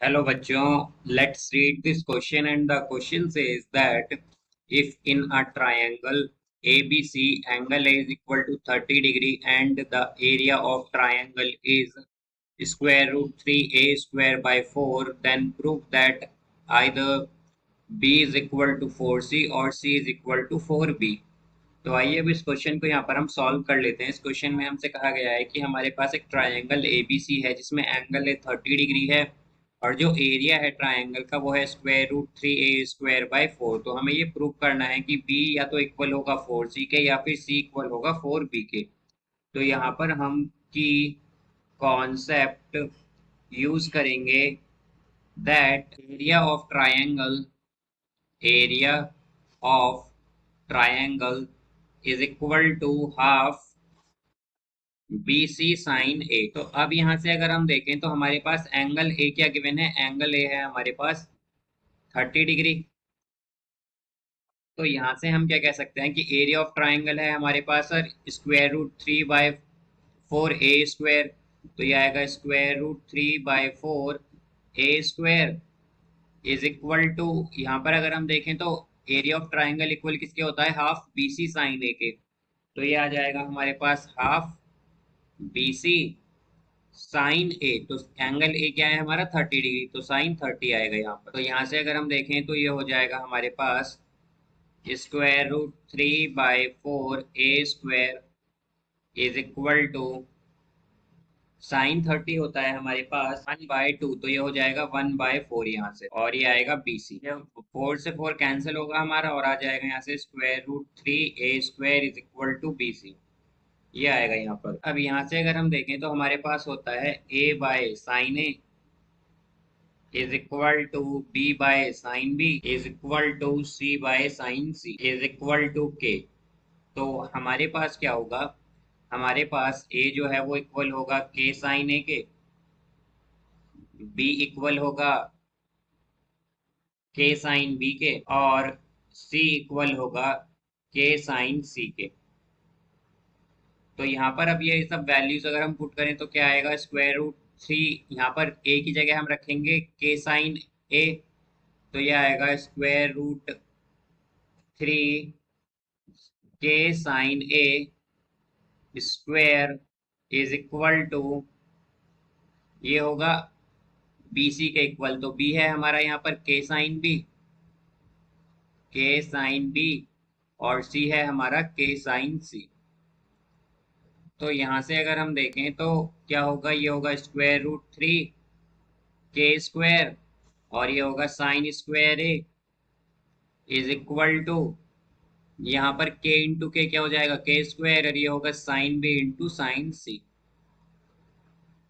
Hello bachcho, let's read this question, and the question says that if in a triangle ABC angle A is equal to 30 degree and the area of triangle is square root 3a square by 4, then prove that either B is equal to 4C और C is equal to 4B। तो आइए अब इस question को यहाँ पर हम solve कर लेते हैं। इस क्वेश्चन में हमसे कहा गया है कि हमारे पास एक ट्रायंगल एबीसी है जिसमें एंगल है 30 डिग्री है, और जो एरिया है ट्रायंगल का वो है स्क्वायर रूट 3a² बाई 4। तो हमें ये प्रूव करना है कि बी या तो इक्वल होगा 4C के या फिर सी इक्वल होगा 4B के। तो यहाँ पर हम की कॉन्सेप्ट यूज करेंगे, that area of triangle is equal to half B C sine A. तो अब यहां से अगर हम देखें तो हमारे पास एंगल ए क्या गिवन है, एंगल ए है हमारे पास 30 डिग्री। तो यहां से हम क्या कह सकते हैं कि एरिया ऑफ ट्राइंगल है हमारे पास सर स्क्वायर रूट 3/4 a²। तो ये आएगा square root 3/4 a² is equal to, यहाँ पर अगर हम देखें तो एरिया ऑफ ट्राइंगल इक्वल किसके होता है, हाफ बी सी साइन ए के। तो ये आ जाएगा हमारे पास half B C sine A. तो एंगल ए क्या है हमारा 30 डिग्री, तो साइन 30 आएगा यहाँ पर। तो यहाँ से अगर हम देखें तो ये हो जाएगा हमारे पास square root 3/4 a² is equal to sine 30 होता है हमारे पास 1/2। तो ये हो जाएगा 1/4 यहाँ से, और ये आएगा BC। 4 से 4 कैंसिल होगा हमारा और आ जाएगा यहाँ से square root 3a² is equal to BC। ये आएगा यहाँ पर। अब यहाँ से अगर हम देखें तो हमारे पास होता है a/sin a is equal to b/sin b is equal to c/sin c is equal to k। तो हमारे पास क्या होगा, हमारे पास a जो है वो इक्वल होगा k साइन a के, b इक्वल होगा k साइन b के, और c इक्वल होगा k साइन c के। तो यहाँ पर अब ये सब वैल्यूज अगर हम पुट करें तो क्या आएगा, स्क्वायर रूट 3, यहाँ पर a की जगह हम रखेंगे k साइन a। तो ये आएगा square root 3k sine a² is equal to, ये होगा BC के इक्वल। तो B है हमारा यहाँ पर k साइन B और C है हमारा k साइन C। तो यहाँ से अगर हम देखें तो क्या होगा, ये होगा स्क्वायर रूट 3k² और ये होगा sine square A is equal to, यहाँ पर k इंटू के क्या हो जाएगा k² और ये होगा sine B into sine C।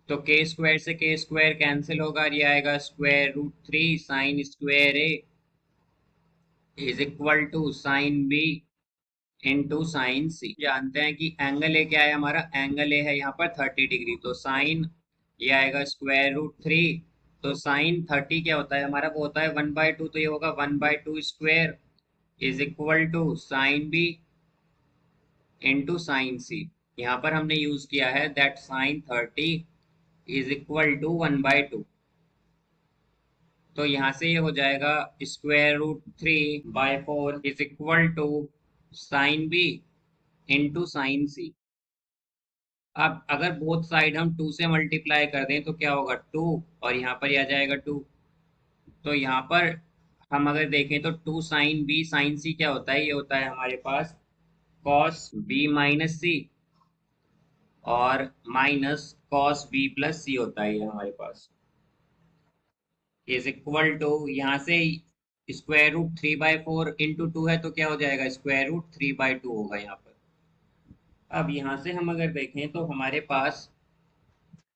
तो k² से k² कैंसिल होगा और ये आएगा square root 3 sine square A is equal to sine B into sine C। जानते हैं कि एंगल ए क्या है हमारा, एंगल ए है यहाँ पर 30 डिग्री। तो साइन, ये आएगा स्क्वायर रूट 3। तो साइन 30 क्या होता है हमारा, वो होता है 1/2। तो ये होगा 1/2² is equal to sine B into sine C। यहाँ पर हमने यूज किया है that sine 30 is equal to 1/2। तो यहाँ से ये हो जाएगा square root 3/4 is equal to sine B into sine C। अब अगर बोथ साइड हम 2 से मल्टीप्लाई कर दें तो क्या होगा 2, और यहाँ पर ही आ जाएगा 2। तो यहाँ पर हम अगर देखें तो 2 साइन B साइन C क्या होता है, ये होता है हमारे पास कॉस B माइनस C और minus cos B plus C होता है ये हमारे पास, इज इक्वल टू, यहाँ से स्क्वायर रूट 3/4 इंटू 2 है तो क्या हो जाएगा स्क्वायर रूट 3/2 होगा यहाँ पर। अब यहाँ से हम अगर देखें तो हमारे पास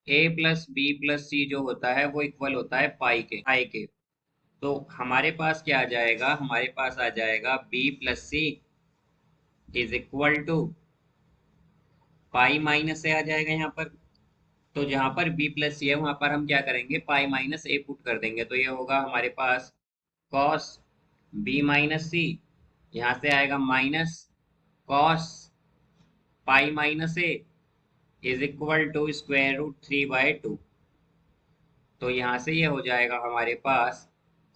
a प्लस बी प्लस सी जो होता है वो इक्वल होता है पाई के। तो हमारे पास क्या आ जाएगा, हमारे पास आ जाएगा b plus C is equal to pi minus A आ जाएगा यहाँ पर। तो जहां पर b प्लस सी है वहां पर हम क्या करेंगे, पाई माइनस ए पुट कर देंगे। तो ये होगा हमारे पास कॉस b माइनस सी, यहाँ से आएगा minus cos pi minus A is equal to square root 3/2। तो यहाँ से ये हो जाएगा हमारे पास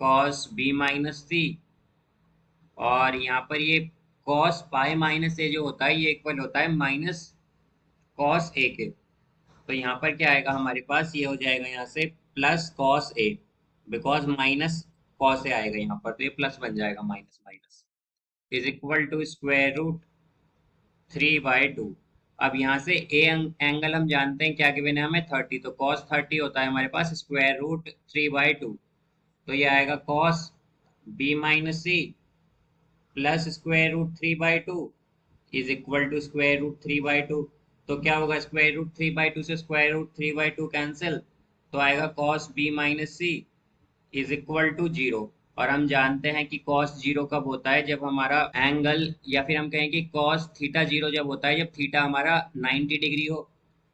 कॉस बी माइनस सी, और यहाँ पर ये कॉस पाई माइनस ए जो होता है ये इक्वल होता है माइनस कॉस ए के। तो यहाँ पर क्या आएगा हमारे पास, ये हो जाएगा यहाँ से plus cos A, because minus cos A आएगा यहाँ पर, तो ये प्लस बन जाएगा minus minus, is equal to square root 3/2। अब यहाँ से ए एंगल हम जानते हैं क्या गिवन है हमें, 30, तो कॉस 30 होता है हमारे पास स्क्वायर रूट 3/2। तो ये आएगा cos B minus C plus square root 3/2 is equal to square root 3/2। तो क्या होगा, स्क्वायर रूट 3/2 से स्क्वायर रूट 3/2 कैंसिल, तो आएगा cos B minus C is equal to 0। और हम जानते हैं कि कॉस 0 कब होता है, जब हमारा एंगल, या फिर हम कहें कि कॉस थीटा 0 जब होता है, जब थीटा हमारा 90 डिग्री हो।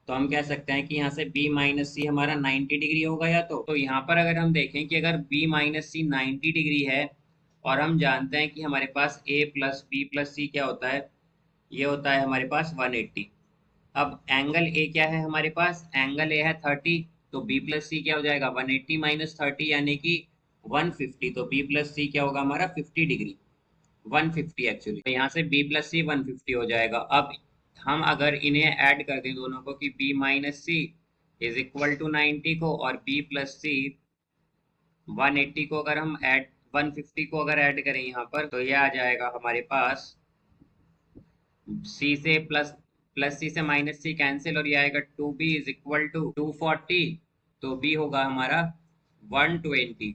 तो हम कह सकते हैं कि यहाँ से b माइनस सी हमारा 90 डिग्री होगा, या तो यहाँ पर अगर हम देखें कि अगर b माइनस सी 90 डिग्री है, और हम जानते हैं कि हमारे पास a प्लस बी प्लस सी क्या होता है, ये होता है हमारे पास 180। अब एंगल ए क्या है हमारे पास, एंगल ए है 30, तो बी प्लस सी क्या हो जाएगा 180 माइनस 30 यानी कि 150। तो बी प्लस सी क्या होगा हमारा 50 डिग्री, 150 एक्चुअली, तो यहाँ से बी प्लस सी 150 हो जाएगा। अब हम अगर इन्हें ऐड कर दें दोनों को, कि B minus C is equal to 90 को, और बी प्लस सी 180 को अगर हम ऐड 150 को अगर ऐड करें यहाँ पर, तो ये आ जाएगा हमारे पास सी से प्लस, प्लस सी से माइनस सी कैंसिल, और ये आएगा 2b इज इक्वल टू 240। तो b होगा हमारा 120,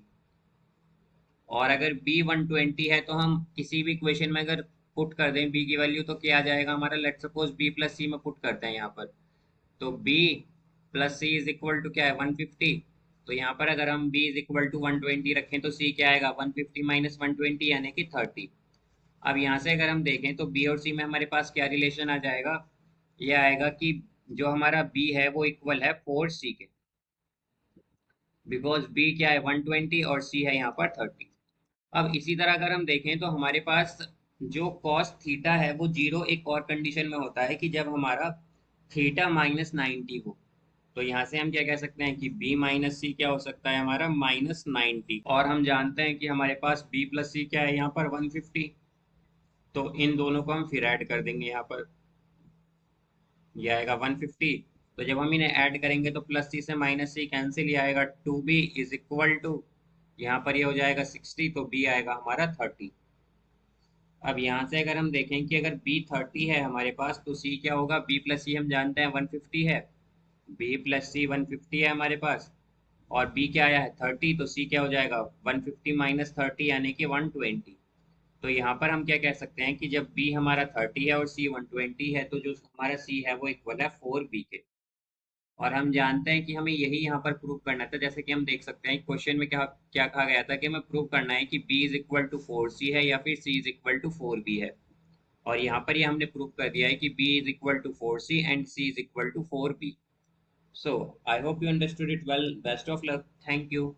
और अगर b 120 है तो हम किसी भी इक्वेशन में अगर पुट कर दें b की वैल्यू, तो क्या आ जाएगा हमारा, let suppose b plus C में पुट करते हैं यहाँ पर, तो b plus C is equal to क्या है 150। तो यहाँ पर अगर हम b इज इक्वल टू 120 रखें, तो c क्या आएगा 150 माइनस 120 यानी कि 30। अब यहाँ से अगर हम देखें तो बी और सी में हमारे पास क्या रिलेशन आ जाएगा, ये आएगा कि जो हमारा बी है वो इक्वल है 4c के, बिकॉज बी क्या है 120 और सी है यहाँ पर 30। अब इसी तरह अगर हम देखें तो हमारे पास जो कॉस थीटा है वो 0 एक और कंडीशन में होता है, कि जब हमारा थीटा -90 हो। तो यहाँ से हम क्या कह सकते हैं कि b माइनस सी क्या हो सकता है हमारा -90, और हम जानते हैं कि हमारे पास b प्लस सी क्या है यहाँ पर 150। तो इन दोनों को हम फिर ऐड कर देंगे यहाँ पर, ये आएगा 150। तो जब हम इन्हें ऐड करेंगे तो प्लस सी से माइनस सी कैंसिल, ये आएगा 2b इज इक्वल टू, यहाँ पर ये हो जाएगा 60, तो b आएगा हमारा 30। अब यहाँ से अगर हम देखें कि अगर b 30 है हमारे पास, तो c क्या होगा, b प्लस सी हम जानते हैं 150 है, b प्लस सी 150 है हमारे पास, और b क्या आया है 30, तो c क्या हो जाएगा 150 माइनस 30 यानी कि 120। तो यहाँ पर हम क्या कह सकते हैं कि जब b हमारा 30 है और c 120 है, तो जो हमारा c है वो इक्वल है 4b के। और हम जानते हैं कि हमें यही यहाँ पर प्रूव करना था, जैसे कि हम देख सकते हैं क्वेश्चन में क्या क्या कहा गया था, कि हमें प्रूव करना है कि b is equal to 4c है या फिर c is equal to 4b है। और यहाँ पर ये हमने प्रूव कर दिया है कि b is equal to 4c and c is equal to 4b। So I hope you understood it well, best of luck, thank you.